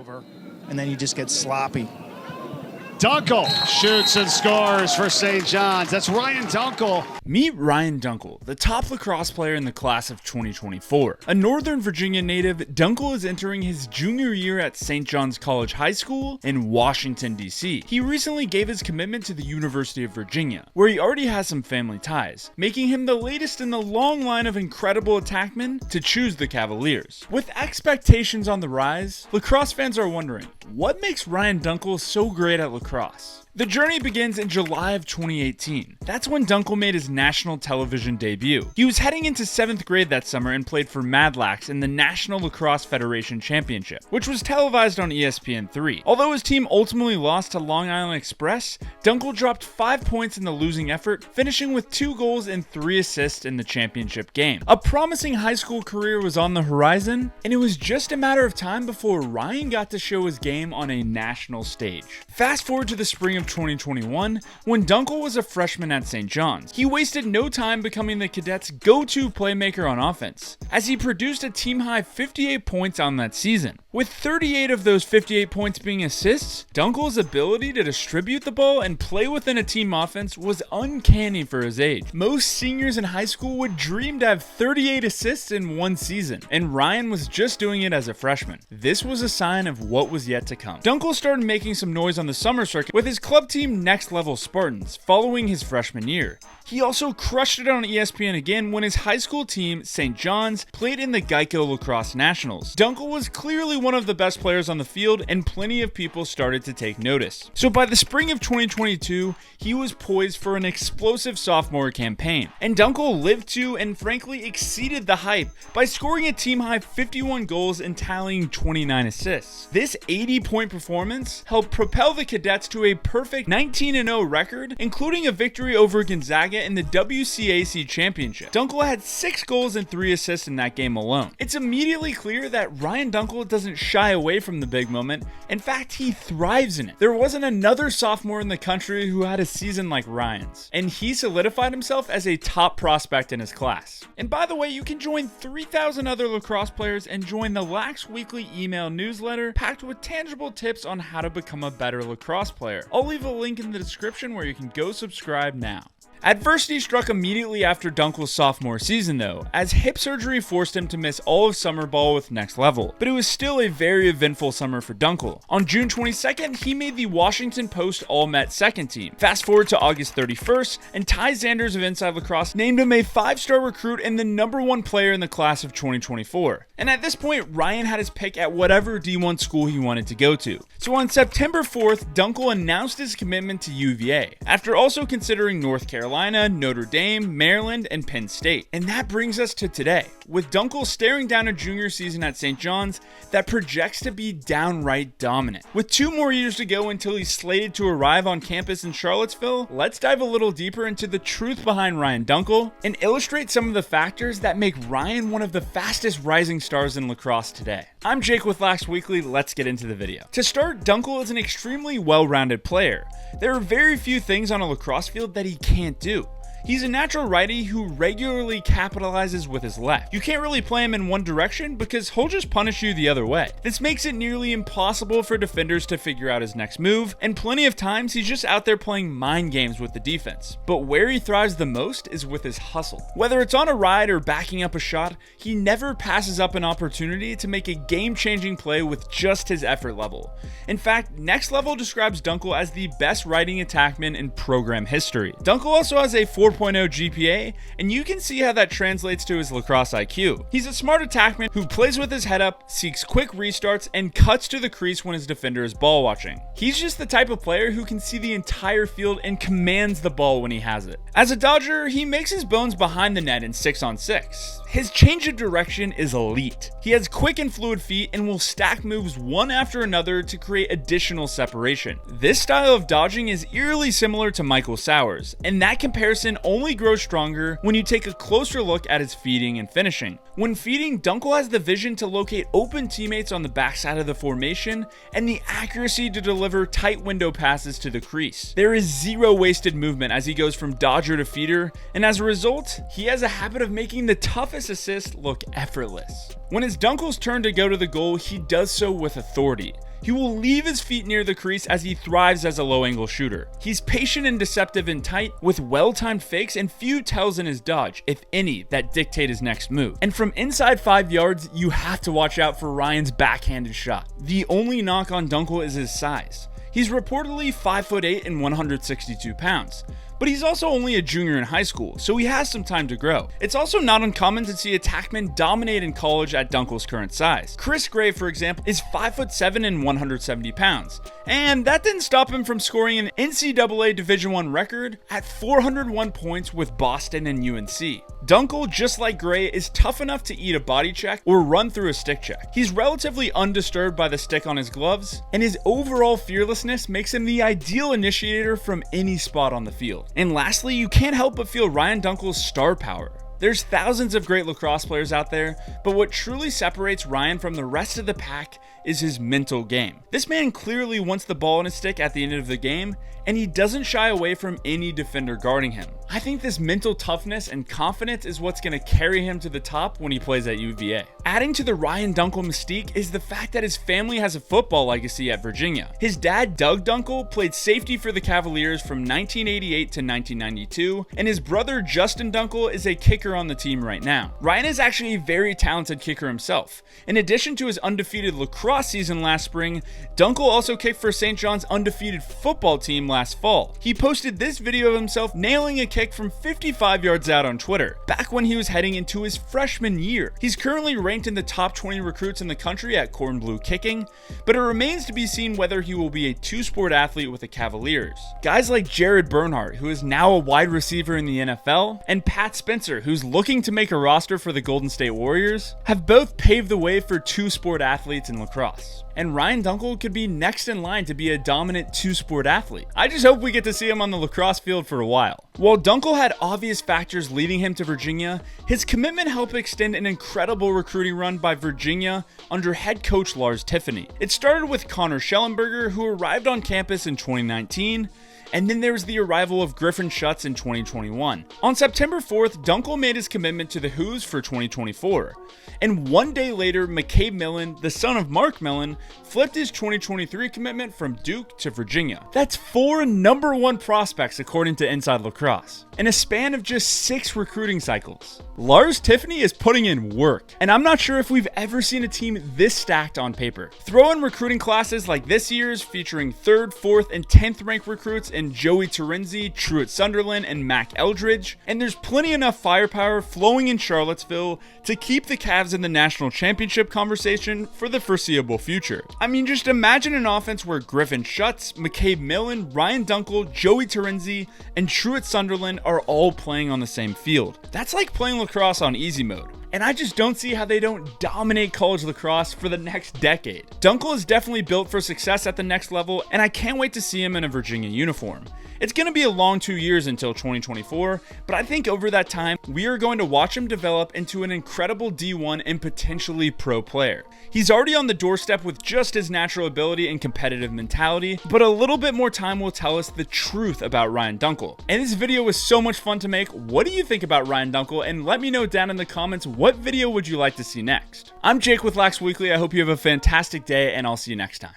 over, and then you just get sloppy. Dunkle shoots and scores for St. John's. That's Ryan Dunkle. Meet Ryan Dunkle, the top lacrosse player in the class of 2024. A Northern Virginia native, Dunkle is entering his junior year at St. John's College High School in Washington, D.C. He recently gave his commitment to the University of Virginia, where he already has some family ties, making him the latest in the long line of incredible attackmen to choose the Cavaliers. With expectations on the rise, lacrosse fans are wondering, what makes Ryan Dunkle so great at lacrosse? The journey begins in July of 2018. That's when Dunkle made his national television debut. He was heading into 7th grade that summer and played for Mad Lax in the National Lacrosse Federation Championship, which was televised on ESPN3. Although his team ultimately lost to Long Island Express, Dunkle dropped 5 points in the losing effort, finishing with 2 goals and 3 assists in the championship game. A promising high school career was on the horizon, and it was just a matter of time before Ryan got to show his game on a national stage. Fast forward to the spring of 2021, when Dunkle was a freshman at St. John's. He wasted no time becoming the Cadets' go-to playmaker on offense, as he produced a team-high 58 points on that season. With 38 of those 58 points being assists, Dunkle's ability to distribute the ball and play within a team offense was uncanny for his age. Most seniors in high school would dream to have 38 assists in one season, and Ryan was just doing it as a freshman. This was a sign of what was yet to come. Dunkle started making some noise on the summer circuit with his club team Next Level Spartans following his freshman year. He also crushed it on ESPN again when his high school team, St. John's, played in the Gait Lacrosse Nationals. Dunkle was clearly one of the best players on the field, and plenty of people started to take notice. So by the spring of 2022, he was poised for an explosive sophomore campaign, and Dunkle lived to and frankly exceeded the hype by scoring a team-high 51 goals and tallying 29 assists. This 80-point performance helped propel the Cadets to a perfect 19-0 record, including a victory over Gonzaga in the WCAC Championship. Dunkle had 6 goals and 3 assists in that game alone. It's immediately clear that Ryan Dunkle doesn't shy away from the big moment. In fact, he thrives in it. There wasn't another sophomore in the country who had a season like Ryan's, and he solidified himself as a top prospect in his class. And by the way, you can join 3,000 other lacrosse players and join the Lax Weekly email newsletter packed with tangible tips on how to become a better lacrosse player. I'll leave a link in the description where you can go subscribe now. Adversity struck immediately after Dunkle's sophomore season though, as hip surgery forced him to miss all of summer ball with Next Level, but it was still a very eventful summer for Dunkle. On June 22nd, he made the Washington Post All-Met second team. Fast forward to August 31st, and Ty Zanders of Inside Lacrosse named him a 5-star recruit and the #1 player in the class of 2024. And at this point, Ryan had his pick at whatever D1 school he wanted to go to. So on September 4th, Dunkle announced his commitment to UVA, after also considering North Carolina, Notre Dame, Maryland, and Penn State. And that brings us to today, with Dunkle staring down a junior season at St. John's that projects to be downright dominant. With 2 more years to go until he's slated to arrive on campus in Charlottesville, let's dive a little deeper into the truth behind Ryan Dunkle and illustrate some of the factors that make Ryan one of the fastest rising stars in lacrosse today. I'm Jake with Lax Weekly. Let's get into the video. To start, Dunkle is an extremely well-rounded player. There are very few things on a lacrosse field that he can't do. He's a natural righty who regularly capitalizes with his left. You can't really play him in one direction because he'll just punish you the other way. This makes it nearly impossible for defenders to figure out his next move, and plenty of times he's just out there playing mind games with the defense. But where he thrives the most is with his hustle. Whether it's on a ride or backing up a shot, he never passes up an opportunity to make a game-changing play with just his effort level. In fact, Next Level describes Dunkle as the best riding attackman in program history. Dunkle also has a 4.0 GPA, and you can see how that translates to his lacrosse IQ. He's a smart attackman who plays with his head up, seeks quick restarts, and cuts to the crease when his defender is ball watching. He's just the type of player who can see the entire field and commands the ball when he has it. As a dodger, he makes his bones behind the net in 6-on-6. His change of direction is elite. He has quick and fluid feet and will stack moves one after another to create additional separation. This style of dodging is eerily similar to Michael Sowers, and that comparison only grows stronger when you take a closer look at his feeding and finishing. When feeding, Dunkle has the vision to locate open teammates on the backside of the formation and the accuracy to deliver tight window passes to the crease. There is zero wasted movement as he goes from dodger to feeder, and as a result, he has a habit of making the toughest assist look effortless. When it's Dunkle's turn to go to the goal, he does so with authority. He will leave his feet near the crease as he thrives as a low-angle shooter. He's patient and deceptive in tight, with well-timed fakes and few tells in his dodge, if any, that dictate his next move. And from inside 5 yards, you have to watch out for Ryan's backhanded shot. The only knock on Dunkle is his size. He's reportedly 5'8" and 162 pounds. But he's also only a junior in high school, so he has some time to grow. It's also not uncommon to see attackmen dominate in college at Dunkle's current size. Chris Gray, for example, is 5'7" and 170 pounds. And that didn't stop him from scoring an NCAA Division I record at 401 points with Boston and UNC. Dunkle, just like Gray, is tough enough to eat a body check or run through a stick check. He's relatively undisturbed by the stick on his gloves, and his overall fearlessness makes him the ideal initiator from any spot on the field. And lastly, you can't help but feel Ryan Dunkle's star power. There's thousands of great lacrosse players out there, but what truly separates Ryan from the rest of the pack is his mental game. This man clearly wants the ball in his stick at the end of the game, and he doesn't shy away from any defender guarding him. I think this mental toughness and confidence is what's going to carry him to the top when he plays at UVA. Adding to the Ryan Dunkle mystique is the fact that his family has a football legacy at Virginia. His dad, Doug Dunkle, played safety for the Cavaliers from 1988 to 1992, and his brother, Justin Dunkle, is a kicker on the team right now. Ryan is actually a very talented kicker himself. In addition to his undefeated lacrosse season last spring, Dunkle also kicked for St. John's undefeated football team last fall. He posted this video of himself nailing a kick from 55 yards out on Twitter, back when he was heading into his freshman year. He's currently ranked in the top 20 recruits in the country at Corn Blue kicking, but it remains to be seen whether he will be a two-sport athlete with the Cavaliers. Guys like Jared Bernhardt, who is now a wide receiver in the NFL, and Pat Spencer, who's looking to make a roster for the Golden State Warriors, have both paved the way for two-sport athletes in lacrosse. And Ryan Dunkle could be next in line to be a dominant two-sport athlete. I just hope we get to see him on the lacrosse field for a while. While Dunkle had obvious factors leading him to Virginia, his commitment helped extend an incredible recruiting run by Virginia under head coach Lars Tiffany. It started with Connor Schellenberger, who arrived on campus in 2019, and then there was the arrival of Griffin Schutz in 2021. On September 4th, Dunkle made his commitment to the Hoos for 2024. And one day later, McCabe Millen, the son of Mark Millen, flipped his 2023 commitment from Duke to Virginia. That's 4 number 1 prospects according to Inside Lacrosse, in a span of just 6 recruiting cycles. Lars Tiffany is putting in work, and I'm not sure if we've ever seen a team this stacked on paper. Throw in recruiting classes like this year's, featuring 3rd, 4th, and 10th ranked recruits in Joey Terenzi, Truett Sunderland, and Mac Eldridge, and there's plenty enough firepower flowing in Charlottesville to keep the Cavs in the national championship conversation for the foreseeable future. I mean, just imagine an offense where Griffin Schutz, McCabe Millen, Ryan Dunkle, Joey Terenzi, and Truett Sunderland are all playing on the same field. That's like playing lacrosse on easy mode. And I just don't see how they don't dominate college lacrosse for the next decade. Dunkle is definitely built for success at the next level, and I can't wait to see him in a Virginia uniform. It's going to be a long 2 years until 2024, but I think over that time, we are going to watch him develop into an incredible D1 and potentially pro player. He's already on the doorstep with just his natural ability and competitive mentality, but a little bit more time will tell us the truth about Ryan Dunkle. And this video was so much fun to make. What do you think about Ryan Dunkle? And let me know down in the comments, what video would you like to see next? I'm Jake with Lax Weekly. I hope you have a fantastic day, and I'll see you next time.